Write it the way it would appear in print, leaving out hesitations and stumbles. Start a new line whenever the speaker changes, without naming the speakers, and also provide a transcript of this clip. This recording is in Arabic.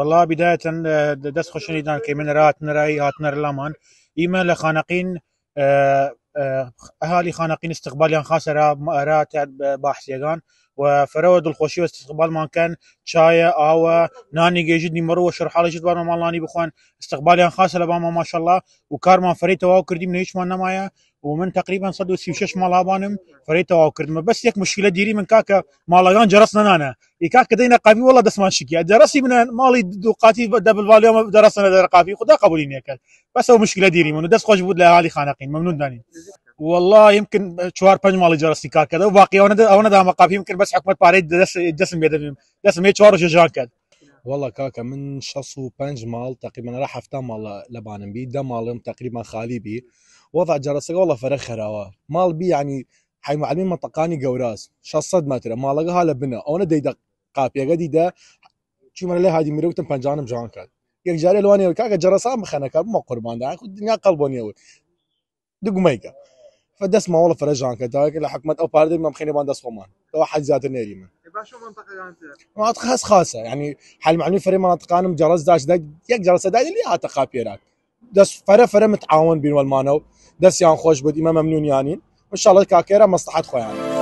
والله بداية دەست خۆشنیدان کە من رای هاتنەر لامان ئیمە لە خانەقین ئەهالی خانەقین استقبالیان خاسەرا باحسیەکان و فەرەوە دڵخۆشی و استقبالمانکەن چایە ئاوە نانی گێژت نیمەڕۆ شەرحاڵیشت بارمە ماڵانی بخوان استقبالیان خاسە لە باما ماشەڵڵا و کارمان فەرەی تەواو کردیم لە هیچمان نەمایە و من تقریبا 136 ماڵ هابانم فەرەی تەواو کردمە بەس یەک مشکلە دیری من کاکە ماڵەکان جەرەس نەنانە ئیکاکە دەینە قاپی وەڵا دەستمان شکیە جەرەسی منە ماڵی دووقاتی دەبڵوالیۆمە دەرەسەنە دەر قاپی خدا قبولی نێکرد بەس ئەو مشکلە دیری من و دەست خۆش بوو لە هالی خانەقین مەمنون دانین والله يمكن 4-5 مالي جرستي كار كذا وباقي وانا دا مقابي يمكن بس حكومه باريد دسم بيدم دسم 4 جان كذا
والله كاكا من 65 مال تقريبا راح افتح مال لبانم بي ده مالهم تقريبا خالي بي وضع جرسك والله فرق خراوه مال بي يعني حي معلمين منطقاني قوراس شصد متر مالها لبنا انا ديدا قابيه قديده شو من له هذه مروتن بنجانم جان كذا يك جاري لواني كاكا جرسام بخنك ما قربان ده الدنيا قلبوني دق ميكا فدس ما والله فرجان كذا كل حكمت او باردي ما مخيني بان دس خمان تو حد ذات النيري من
باشو منطقه كانت
مناطق خاصه يعني حال معلومين فريق مناطق انا جرس داش دا يك جرس دا اللي هات خابيرات دس فرا متعاون بين والمانو دس يان خوش بود امام ممنون يعني ان شاء الله كاكيرا مصلحه خويا يعني.